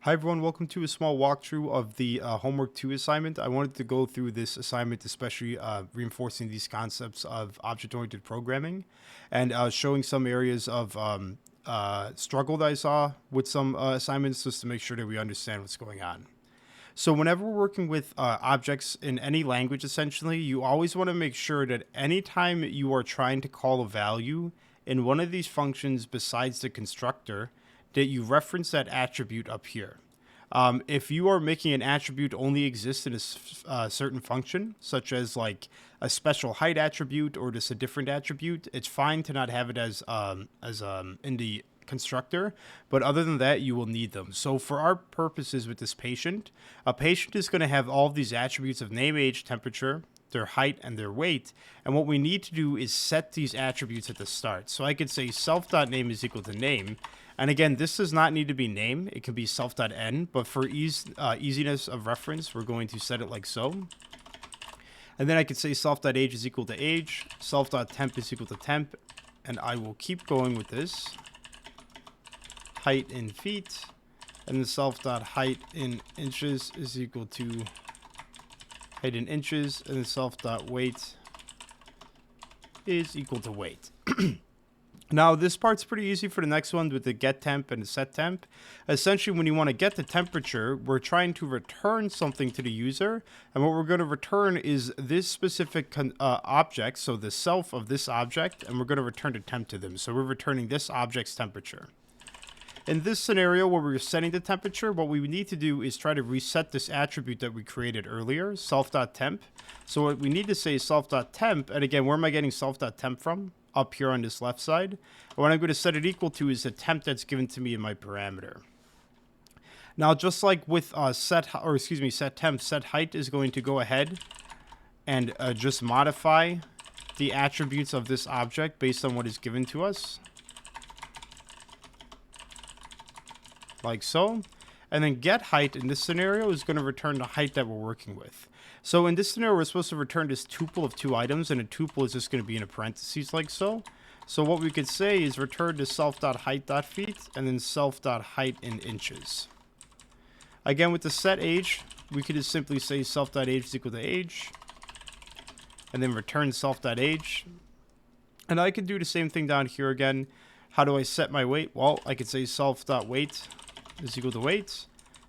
Hi everyone, welcome to a small walkthrough of the Homework 2 assignment. I wanted to go through this assignment, especially reinforcing these concepts of object-oriented programming and showing some areas of struggle that I saw with some assignments just to make sure that we understand what's going on. So whenever we're working with objects in any language, essentially, you always want to make sure that anytime you are trying to call a value in one of these functions besides the constructor, that you reference that attribute up here. If you are making an attribute only exist in a certain function, such as like a special height attribute or just a different attribute, it's fine to not have it as in the constructor, but other than that, you will need them. So for our purposes with this patient, a patient is going to have all of these attributes of name, age, temperature, their height, and their weight. And what we need to do is set these attributes at the start. So I could say self.name is equal to name. And again, this does not need to be name. It can be self.n, but for easiness of reference, we're going to set it like so. And then I could say self.age is equal to age, self.temp is equal to temp, and I will keep going with this. Height in feet, and the self.height in inches is equal to height in inches, and the self.weight is equal to weight. Now, this part's pretty easy for the next one with the get temp and the set temp. Essentially, when you want to get the temperature, we're trying to return something to the user. And what we're going to return is this specific object, so the self of this object, and we're going to return the temp to them. So we're returning this object's temperature. In this scenario where we're setting the temperature, what we need to do is try to reset this attribute that we created earlier, self.temp. So what we need to say is self.temp. And again, where am I getting self.temp from? Up here on this left side. And what I'm going to set it equal to is the temp that's given to me in my parameter. Now, just like with set temp, set height is going to go ahead and just modify the attributes of this object based on what is given to us. Like so. And then get height in this scenario is going to return the height that we're working with. So in this scenario, we're supposed to return this tuple of two items, and a tuple is just going to be in a parentheses like so. So what we could say is return to self.height.feet and then self.height in inches. Again, with the set age, we could just simply say self.age is equal to age, and then return self.age. And I could do the same thing down here again. How do I set my weight? Well, I could say self.weight is equal to weight.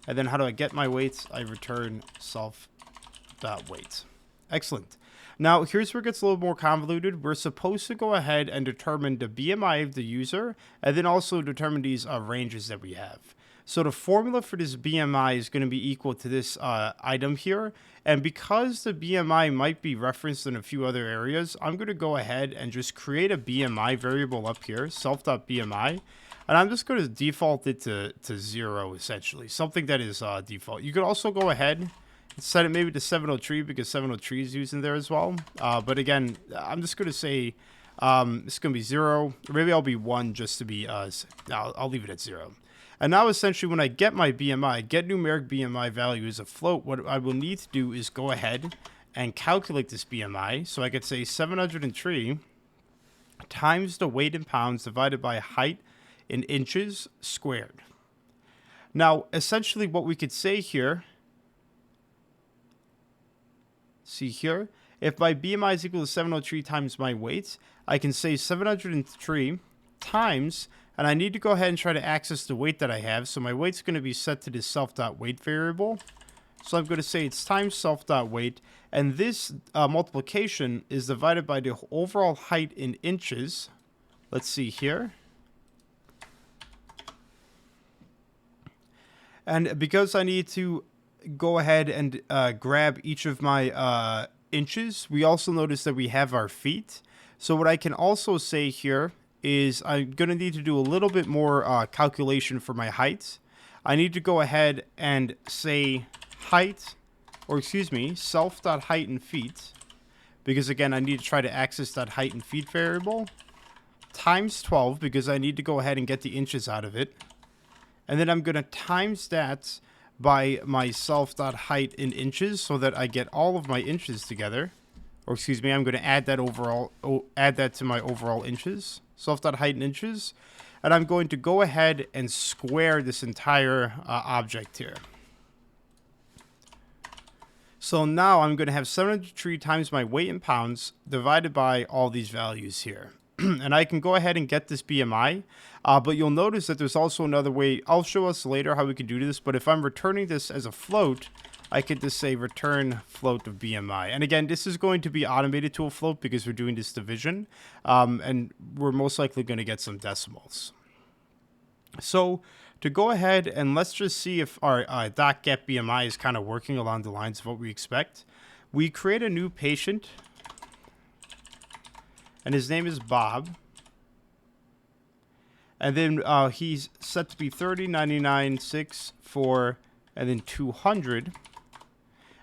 And then how do I get my weight? I return self.weight. Excellent. Now, here's where it gets a little more convoluted. We're supposed to go ahead and determine the BMI of the user, and then also determine these ranges that we have. So the formula for this BMI is going to be equal to this item here. And because the BMI might be referenced in a few other areas, I'm going to go ahead and just create a BMI variable up here, self.bmi. And I'm just going to default it to 0, essentially. Something that is default. You could also go ahead and set it maybe to 703 because 703 is used in there as well. But again, I'm just going to say it's going to be 0. Or maybe I'll be 1 just to be, I'll leave it at 0. And now essentially when I get my BMI, get numeric BMI value as a float, what I will need to do is go ahead and calculate this BMI. So I could say 703 times the weight in pounds divided by height in inches squared. Now, essentially what we could say here, see here, if my BMI is equal to 703 times my weight, I can say 703 times, and I need to go ahead and try to access the weight that I have. So my weight's going to be set to this self.weight variable. So I'm going to say it's times self.weight, and this multiplication is divided by the overall height in inches. Let's see here. And because I need to go ahead and grab each of my inches, we also notice that we have our feet. So what I can also say here is I'm going to need to do a little bit more calculation for my height. I need to go ahead and say height, or excuse me, self.height in feet, because again, I need to try to access that height in feet variable, times 12, because I need to go ahead and get the inches out of it. And then I'm going to times that by my self.height in inches so that I get all of my inches together. Or excuse me, I'm going to add that to my overall inches. Self.height in inches. and I'm going to go ahead and square this entire object here. So now I'm going to have 703 times my weight in pounds divided by all these values here. And I can go ahead and get this BMI, but you'll notice that there's also another way. I'll show us later how we can do this, but if I'm returning this as a float, I could just say return float of BMI. And again, this is going to be automated to a float because we're doing this division, and we're most likely going to get some decimals. So to go ahead and let's just see if our .get BMI is kind of working along the lines of what we expect. We create a new patient, and his name is Bob. And then he's set to be 30, 99, 6, 4, and then 200.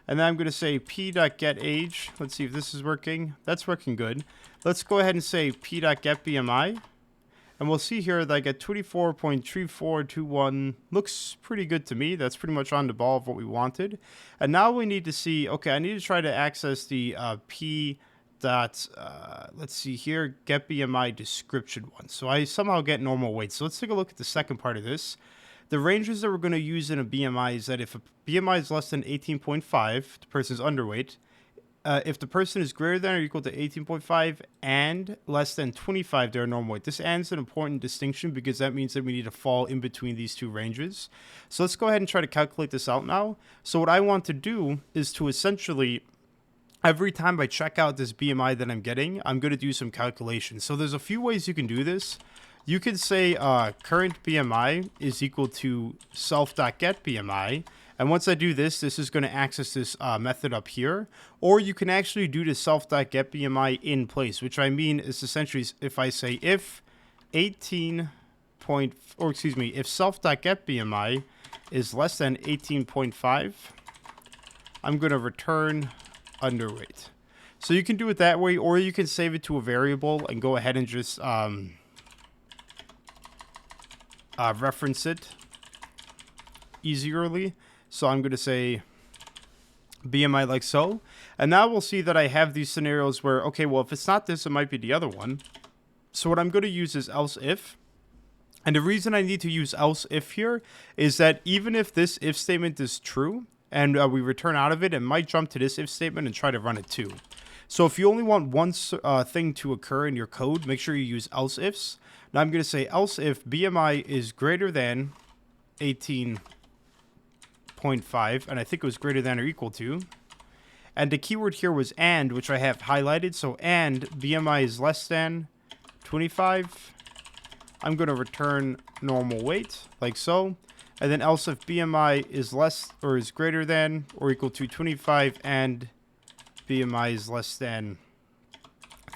And then I'm going to say p.getAge. Let's see if this is working. That's working good. Let's go ahead and say p.getBMI. And we'll see here that I get 24.3421. Looks pretty good to me. That's pretty much on the ball of what we wanted. And now we need to see, okay, I need to try to access the let's see here, get BMI description one. So I somehow get normal weight. So let's take a look at the second part of this. The ranges that we're going to use in a BMI is that if a BMI is less than 18.5, the person's underweight. If the person is greater than or equal to 18.5 and less than 25, they're normal weight. This and is an important distinction because that means that we need to fall in between these two ranges. So let's go ahead and try to calculate this out now. So what I want to do is to essentially, every time I check out this BMI that I'm getting, I'm going to do some calculations. So there's a few ways you can do this. You could say current BMI is equal to self.getBMI. And once I do this, this is going to access this method up here. Or you can actually do the self.getBMI in place, which I mean is essentially if I say if if self.getBMI is less than 18.5, I'm going to return underweight. So you can do it that way, or you can save it to a variable and go ahead and just reference it easierly. So I'm going to say BMI like so. And now we'll see that I have these scenarios where, okay, well, if it's not this, it might be the other one. So what I'm going to use is else if. And the reason I need to use else if here is that even if this if statement is true and we return out of it, it might jump to this if statement and try to run it too. So if you only want one thing to occur in your code, make sure you use else ifs. Now I'm going to say else if BMI is greater than 18.5, and I think it was greater than or equal to. And the keyword here was and, which I have highlighted. So and BMI is less than 25. I'm going to return normal weight like so. And then else if BMI is less or is greater than or equal to 25 and BMI is less than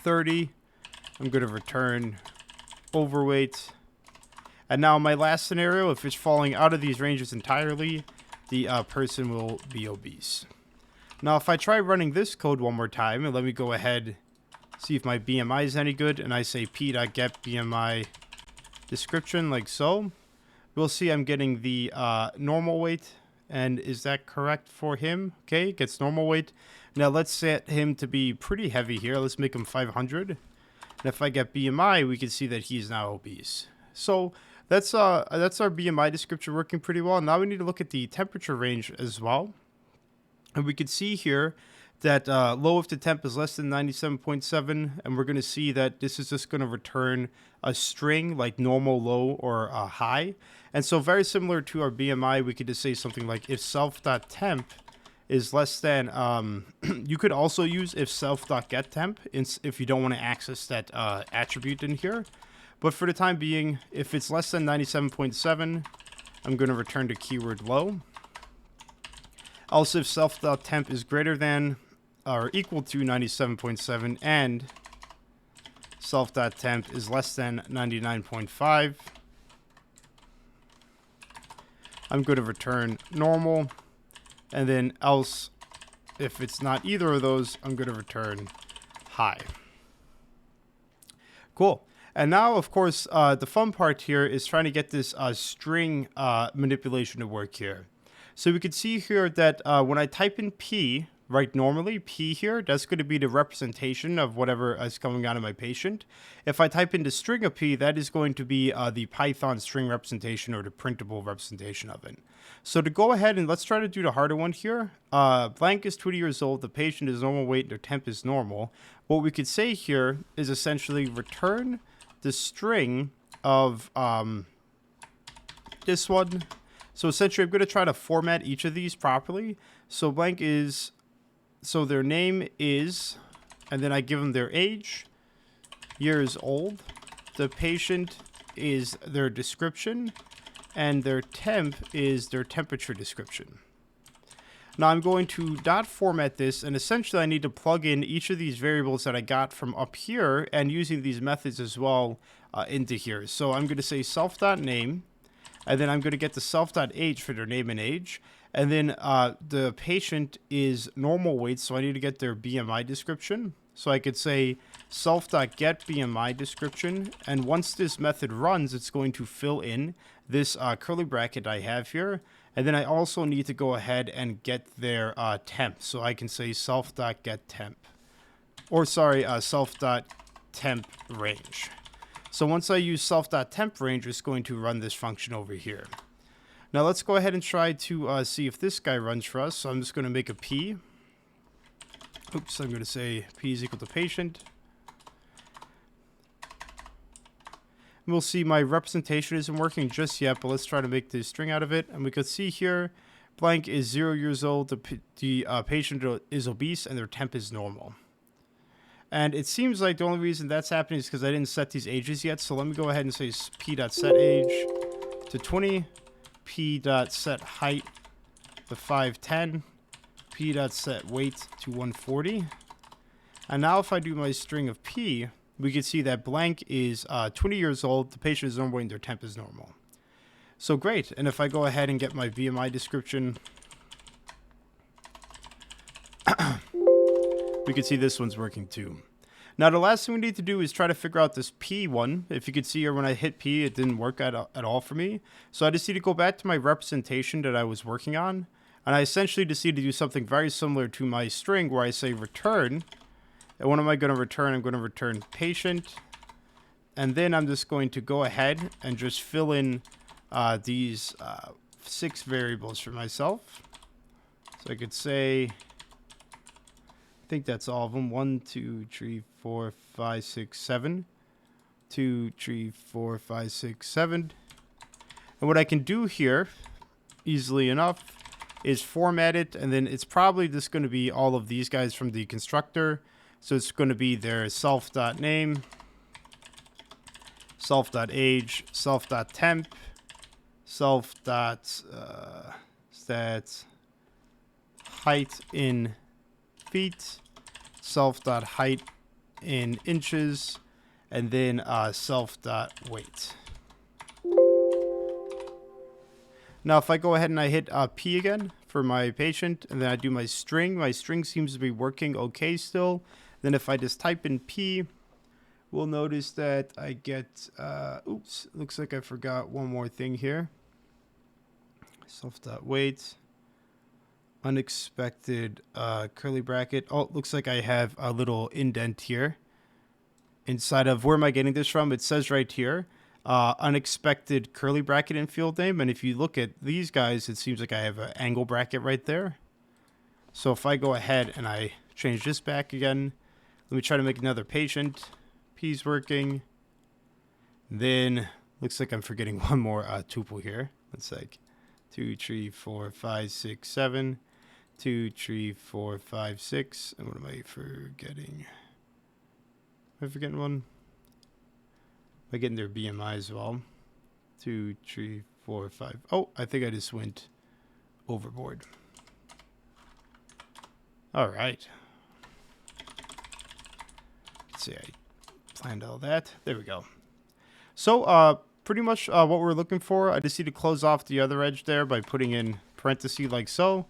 30, I'm going to return overweight. And now my last scenario, if it's falling out of these ranges entirely, the person will be obese. Now if I try running this code one more time, and let me go ahead, see if my BMI is any good, and I say p.getBMI description like so, we'll see I'm getting the normal weight. And is that correct for him? Okay, gets normal weight. Now let's set him to be pretty heavy here. Let's make him 500. And if I get BMI, we can see that he's now obese. So that's our BMI description working pretty well. Now we need to look at the temperature range as well. And we can see here that low if the temp is less than 97.7. And we're going to see that this is just going to return a string like normal, low, or high. And so very similar to our BMI, we could just say something like if self.temp is less than, you could also use if self.getTemp if you don't want to access that attribute in here. But for the time being, if it's less than 97.7, I'm going to return the keyword low. Also, if self.temp is greater than or equal to 97.7 and self.temp is less than 99.5, I'm going to return normal. And then else, if it's not either of those, I'm going to return high. Cool. And now, of course, the fun part here is trying to get this string manipulation to work here. So we can see here that when I type in P right normally, P here, that's going to be the representation of whatever is coming out of my patient. If I type in the string of P, that is going to be the Python string representation or the printable representation of it. So to go ahead and let's try to do the harder one here. Blank is 20 years old. The patient is normal weight. Their temp is normal. What we could say here is essentially return the string of this one. So essentially, I'm going to try to format each of these properly. So blank is, so their name is, and then I give them their age, years old. The patient is their description, and their temp is their temperature description. Now I'm going to dot format this, and essentially I need to plug in each of these variables that I got from up here and using these methods as well into here. So I'm going to say self.name, and then I'm going to get the self.age for their name and age. And then the patient is normal weight, so I need to get their BMI description. So I could say self.get BMI description, and once this method runs, it's going to fill in this curly bracket I have here. And then I also need to go ahead and get their temp. So I can say self.getTemp, or sorry, self.temp range. So once I use self.temp range, it's going to run this function over here. Now let's go ahead and try to see if this guy runs for us. So I'm just going to make a P. Oops, I'm going to say P is equal to patient. We'll see my representation isn't working just yet, but let's try to make the string out of it. And we can see here, blank is 0 years old. The patient is obese and their temp is normal. And it seems like the only reason that's happening is because I didn't set these ages yet. So let me go ahead and say p.setAge to 20, p.setHeight to 510, p.setWeight to 140. And now if I do my string of p, we can see that blank is 20 years old. The patient is normal and their temp is normal. So great. And if I go ahead and get my BMI description, we can see this one's working too. Now the last thing we need to do is try to figure out this P one. If you could see here, when I hit P, it didn't work at all for me. So I just need to go back to my representation that I was working on. And I essentially just need to do something very similar to my string where I say return. And what am I going to return? I'm going to return patient. And then I'm just going to go ahead and just fill in these 6 variables for myself. So I could say, I think that's all of them. 1, 2, 3, 4, 5, 6, 7. 2, 3, 4, 5, 6, 7. And what I can do here, easily enough, is format it. And then it's probably just going to be all of these guys from the constructor. So it's going to be their self.name, self.age, self.temp, self.stats height in feet, self.height in inches, and then self.weight. Now if I go ahead and I hit P again for my patient, and then I do my string seems to be working okay still. Then if I just type in P, we'll notice that I get, oops, looks like I forgot one more thing here. Self.weight, unexpected curly bracket. Oh, looks like I have a little indent here inside of, where am I getting this from? It says right here, unexpected curly bracket in field name. And if you look at these guys, it seems like I have an angle bracket right there. So if I go ahead and I change this back again, let me try to make another patient. P's working. Then looks like I'm forgetting one more tuple here. It's like 2, 3, 4, 5, 6, 7. 2, 3, 4, 5, 6. And what am I forgetting? Am I forgetting one? Am I getting their BMI as well? 2, 3, 4, 5. Oh, I think I just went overboard. All right. Let's see, I planned all that. There we go. So pretty much what we're looking for, I just need to close off the other edge there by putting in parentheses like so.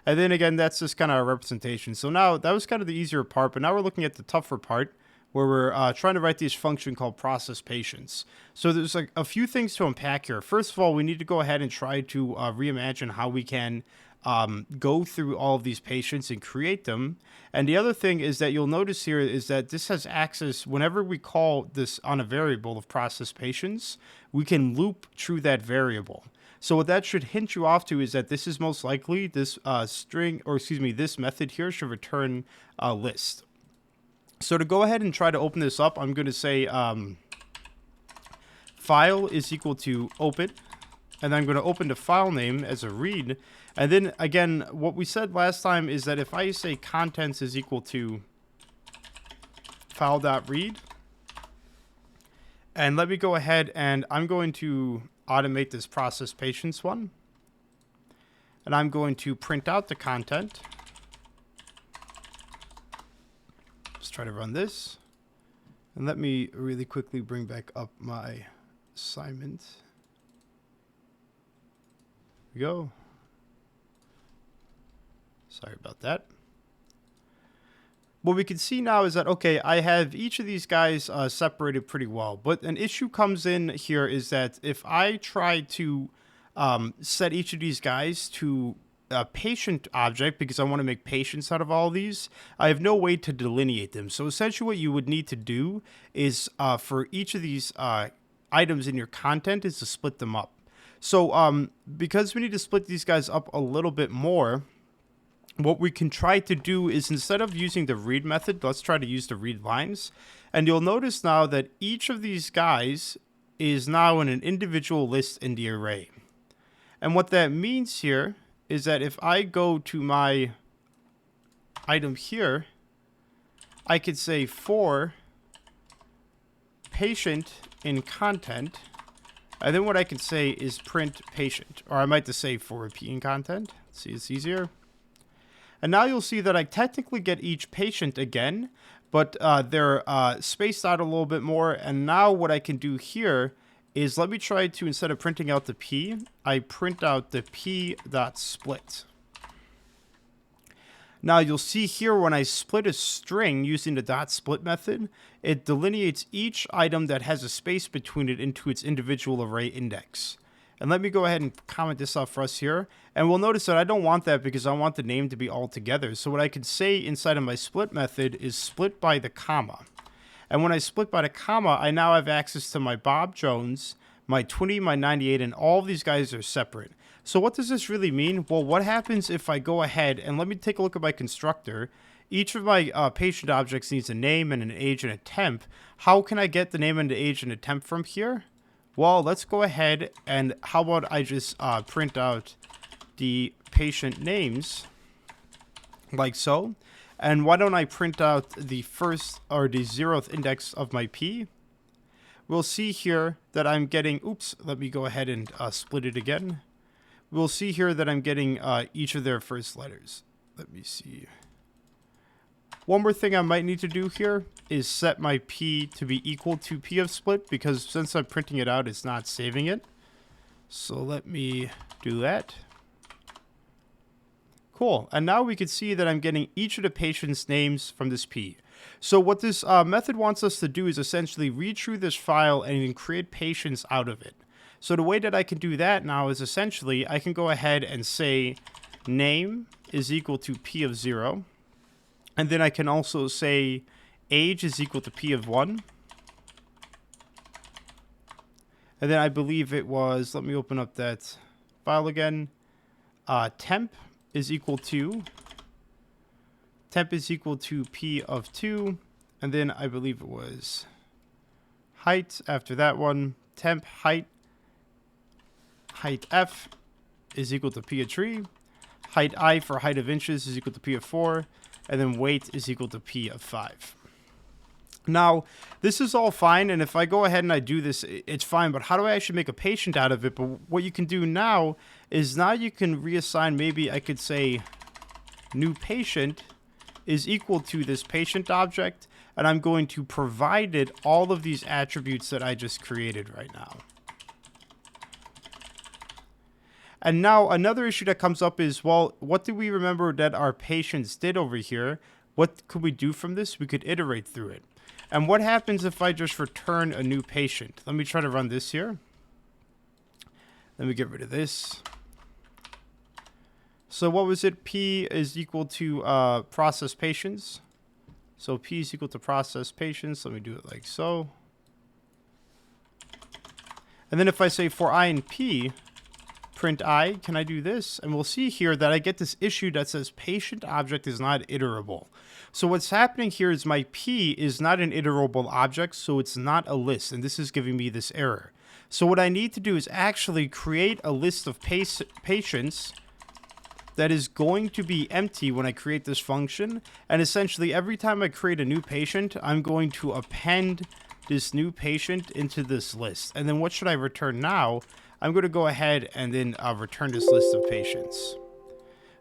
And then again, that's just kind of a representation. So now that was kind of the easier part, but now we're looking at the tougher part where we're trying to write this function called process patients. So there's like a few things to unpack here. First of all, we need to go ahead and try to reimagine how we can go through all of these patients and create them. And the other thing is that you'll notice here is that this has access whenever we call this on a variable of process patients, we can loop through that variable. So what that should hint you off to is that this is most likely this this method here should return a list. So to go ahead and try to open this up, I'm going to say file is equal to open, and then I'm going to open the file name as a read. And then again, what we said last time is that if I say contents is equal to file.read, and let me go ahead and I'm going to automate this process patients one. And I'm going to print out the content. Let's try to run this. And let me really quickly bring back up my assignment. Here we go. Sorry about that. What we can see now is that, okay, I have each of these guys separated pretty well. But an issue comes in here is that if I try to set each of these guys to a patient object, because I want to make patients out of all these, I have no way to delineate them. So essentially what you would need to do is for each of these items in your content is to split them up. So because we need to split these guys up a little bit more, what we can try to do is instead of using the read method, let's try to use the read lines. And you'll notice now that each of these guys is now in an individual list in the array. And what that means here is that if I go to my item here, I could say for patient in content, and then what I can say is print patient, or I might just say for repeating content. Let's see, it's easier. And now you'll see that I technically get each patient again, but they're spaced out a little bit more. And now what I can do here is let me try to, instead of printing out the P, I print out the P.split. Now you'll see here when I split a string using the .split method, it delineates each item that has a space between it into its individual array index. And let me go ahead and comment this out for us here. And we'll notice that I don't want that because I want the name to be all together. So what I could say inside of my split method is split by the comma. And when I split by the comma, I now have access to my Bob Jones, my 20, my 98, and all of these guys are separate. So what does this really mean? Well, what happens if I go ahead and let me take a look at my constructor. Each of my patient objects needs a name and an age and a temp. How can I get the name and the age and a temp from here? Well, let's go ahead and how about I just print out the patient names like so. And why don't I print out the first or the 0th index of my P? We'll see here that I'm getting, oops, let me go ahead and split it again. We'll see here that I'm getting each of their first letters. Let me see. One more thing I might need to do here is set my P to be equal to P of split, because since I'm printing it out, it's not saving it. So let me do that. Cool. And now we can see that I'm getting each of the patient's names from this P. So what this method wants us to do is essentially read through this file and then create patients out of it. So the way that I can do that now is essentially I can go ahead and say name is equal to P of 0. And then I can also say age is equal to P of 1. And then I believe it was, let me open up that file again. Temp is equal to P of 2. And then I believe it was height after that one. Temp height F is equal to P of 3. Height I for height of inches is equal to P of 4. And then weight is equal to P of 5. Now, this is all fine, and if I go ahead and I do this, it's fine, but how do I actually make a patient out of it? But what you can do now is now you can reassign, maybe I could say new patient is equal to this patient object, and I'm going to provide it all of these attributes that I just created right now. And now another issue that comes up is, well, what do we remember that our patients did over here? What could we do from this? We could iterate through it. And what happens if I just return a new patient? Let me try to run this here. Let me get rid of this. So what was it? P is equal to process patients. So P is equal to process patients. Let me do it like so. And then if I say for I and P, print I, can I do this? And we'll see here that I get this issue that says patient object is not iterable. So what's happening here is my P is not an iterable object, so it's not a list, and this is giving me this error. So what I need to do is actually create a list of patients that is going to be empty when I create this function. And essentially every time I create a new patient, I'm going to append this new patient into this list. And then what should I return now? I'm going to go ahead and then return this list of patients.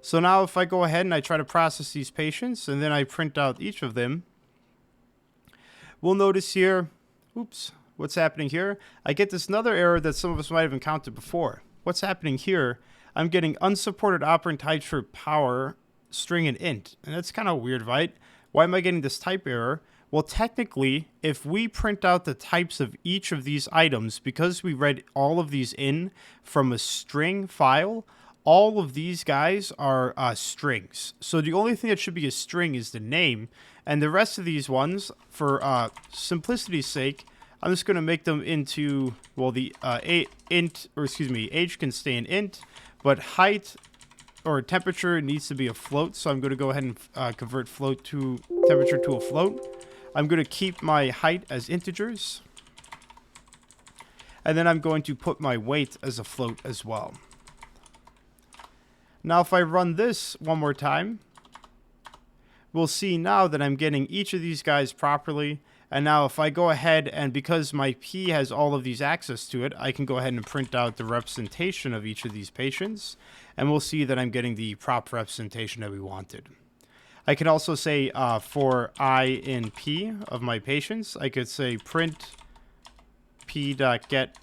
So now if I go ahead and I try to process these patients and then I print out each of them, we'll notice here, oops, what's happening here? I get this another error that some of us might have encountered before. What's happening here? I'm getting unsupported operand types for power, string, and int. And that's kind of weird, right? Why am I getting this type error? Well, technically, if we print out the types of each of these items, because we read all of these in from a string file, all of these guys are strings. So the only thing that should be a string is the name. And the rest of these ones, for simplicity's sake, I'm just going to make them into, well, the age can stay an int, but height or temperature needs to be a float. So I'm going to go ahead and convert float to temperature to a float. I'm going to keep my height as integers. And then I'm going to put my weight as a float as well. Now if I run this one more time, we'll see now that I'm getting each of these guys properly. And now if I go ahead and because my P has all of these access to it, I can go ahead and print out the representation of each of these patients. And we'll see that I'm getting the proper representation that we wanted. I can also say for I in P of my patients, I could say print p.get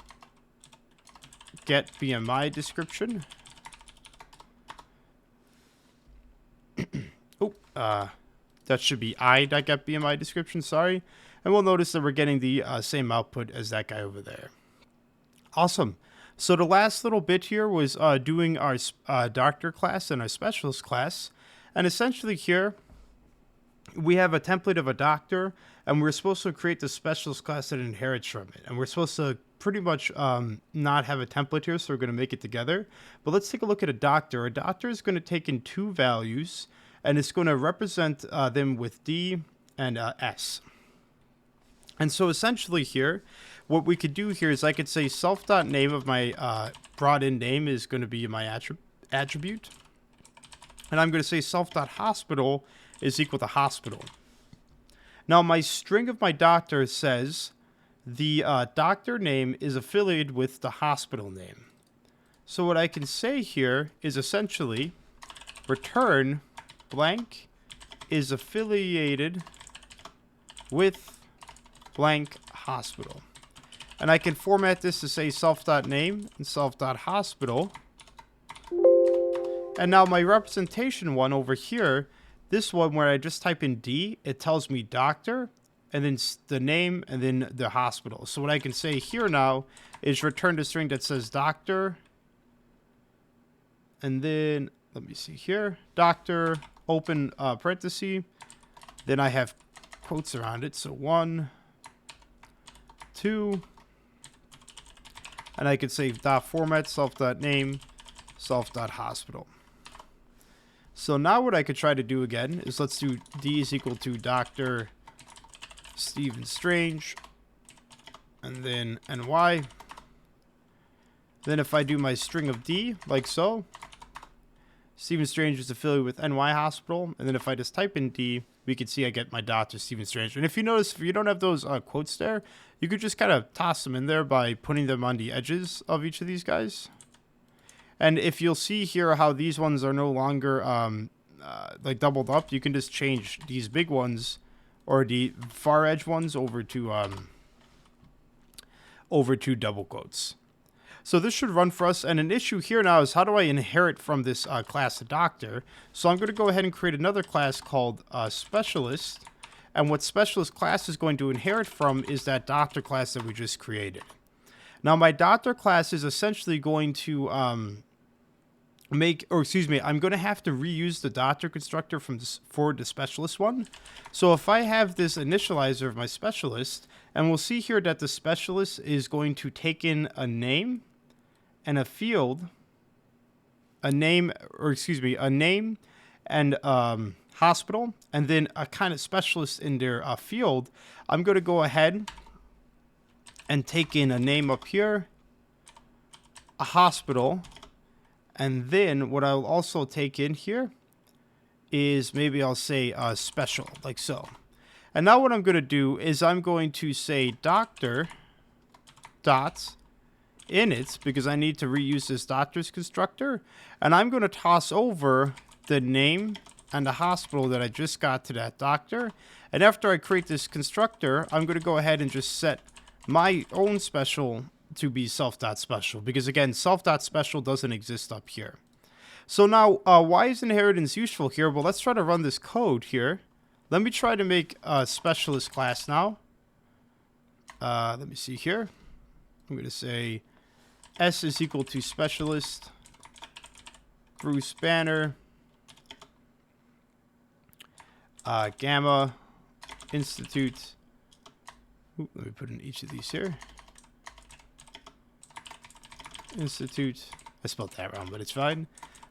BMI description. That should be I.get BMI description, sorry. And we'll notice that we're getting the same output as that guy over there. Awesome. So the last little bit here was doing our doctor class and our specialist class. And essentially here, we have a template of a doctor, and we're supposed to create the specialist class that inherits from it. And we're supposed to pretty much not have a template here, so we're going to make it together. But let's take a look at a doctor. A doctor is going to take in two values, and it's going to represent them with D and S. And so essentially here, what we could do here is I could say self.name of my brought-in name is going to be my attribute. And I'm going to say self.hospital is equal to hospital. Now my string of my doctor says the doctor name is affiliated with the hospital name. So what I can say here is essentially return blank is affiliated with blank hospital. And I can format this to say self.name and self.hospital. And now my representation one over here, this one where I just type in D, it tells me doctor, and then the name, and then the hospital. So what I can say here now is return the string that says doctor, and then, let me see here, doctor, open parenthesis, then I have quotes around it, so 1, 2, and I could say dot format, self.name, self.hospital. So now what I could try to do again is let's do D is equal to Dr. Stephen Strange, and then NY. Then if I do my string of D, like so, Stephen Strange is affiliated with NY Hospital, and then if I just type in D, we can see I get my Dr. Stephen Strange. And if you notice, if you don't have those quotes there, you could just kind of toss them in there by putting them on the edges of each of these guys. And if you'll see here how these ones are no longer like doubled up, you can just change these big ones or the far edge ones over to double quotes. So this should run for us. And an issue here now is how do I inherit from this class doctor? So I'm going to go ahead and create another class called specialist. And what specialist class is going to inherit from is that doctor class that we just created. Now my doctor class is essentially going to, I'm going to have to reuse the doctor constructor for the specialist one. So if I have this initializer of my specialist, and we'll see here that the specialist is going to take in a name and a field, a name and hospital, and then a kind of specialist in their field. I'm going to go ahead and take in a name up here, a hospital, and then what I'll also take in here is maybe I'll say special, like so. And now what I'm going to do is I'm going to say doctor dot init, because I need to reuse this doctor's constructor, and I'm going to toss over the name and the hospital that I just got to that doctor. And after I create this constructor, I'm going to go ahead and just set my own special to be self.special, because again, self.special doesn't exist up here. So now, why is inheritance useful here? Well, let's try to run this code here. Let me try to make a specialist class now. Let me see here. I'm going to say S is equal to specialist, Bruce Banner, Gamma, Institute. Ooh, let me put in each of these here. Institute. I spelled that wrong, but it's fine.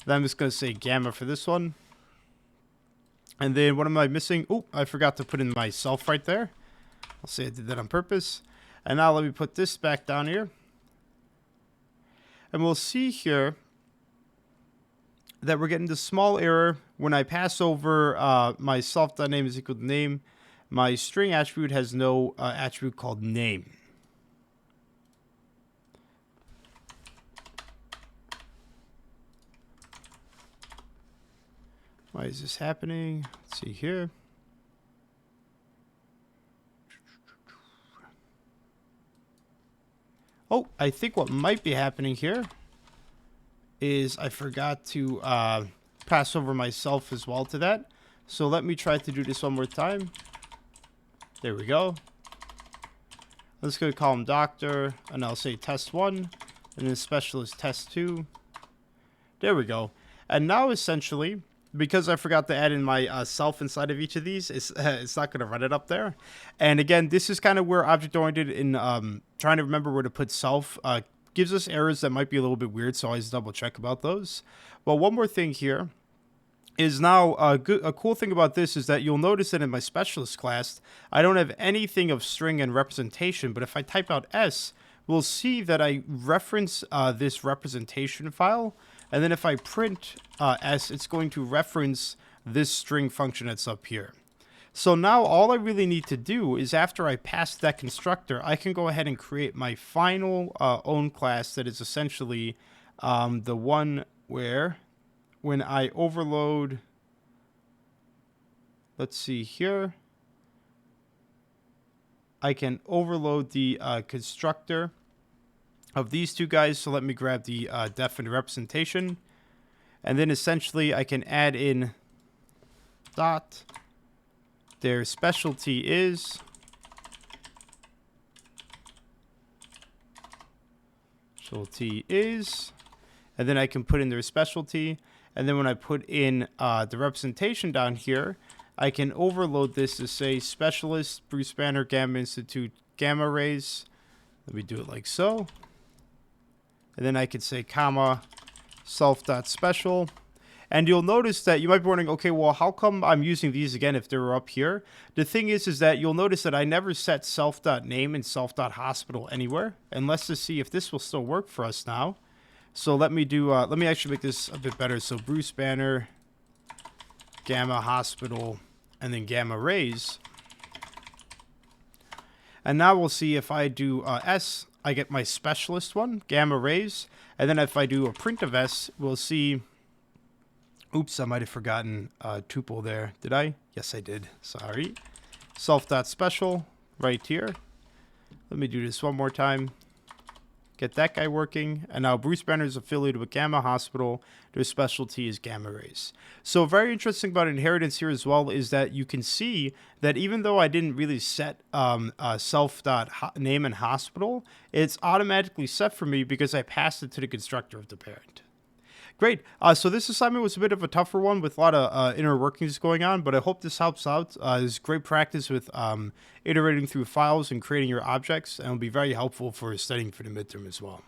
Then I'm just going to say Gamma for this one. And then what am I missing? Oh, I forgot to put in myself right there. I'll say I did that on purpose. And now let me put this back down here. And we'll see here that we're getting this small error when I pass over my self.name is equal to name. My string attribute has no attribute called name. Why is this happening? Let's see here. Oh, I think what might be happening here is I forgot to pass over myself as well to that. So let me try to do this one more time. There we go. Let's go call him doctor, and I'll say test 1, and then specialist test 2. There we go. And now essentially, because I forgot to add in my self inside of each of these, it's not going to run it up there. And again, this is kind of where object-oriented in trying to remember where to put self gives us errors that might be a little bit weird, so I always double-check about those. Well, one more thing here is now a cool thing about this is that you'll notice that in my specialist class, I don't have anything of string and representation, but if I type out S, we'll see that I reference this representation file. And then if I print S, it's going to reference this string function that's up here. So now all I really need to do is after I pass that constructor, I can go ahead and create my final own class that is essentially the one where when I overload, let's see here, I can overload the constructor of these two guys. So let me grab the def and representation, and then essentially I can add in dot their specialty is and then I can put in their specialty, and then when I put in the representation down here, I can overload this to say specialist Bruce Banner Gamma Institute gamma rays. Let me do it like so. And then I could say comma self.special. And you'll notice that you might be wondering, okay, well, how come I'm using these again if they were up here? The thing is that you'll notice that I never set self.name and self.hospital anywhere. And let's just see if this will still work for us now. So let me do, let me actually make this a bit better. So Bruce Banner, Gamma Hospital, and then Gamma Rays. And now we'll see if I do S, I get my specialist one, Gamma Rays. And then if I do a print of S, we'll see, oops, I might have forgotten a tuple there. Did I? Yes, I did. Sorry. Self.special right here. Let me do this one more time. Get that guy working. And now Bruce Banner is affiliated with Gamma Hospital. Their specialty is gamma rays. So very interesting about inheritance here as well is that you can see that even though I didn't really set self.name and hospital, it's automatically set for me because I passed it to the constructor of the parent. Great. So this assignment was a bit of a tougher one with a lot of inner workings going on, but I hope this helps out. It's great practice with iterating through files and creating your objects, and will be very helpful for studying for the midterm as well.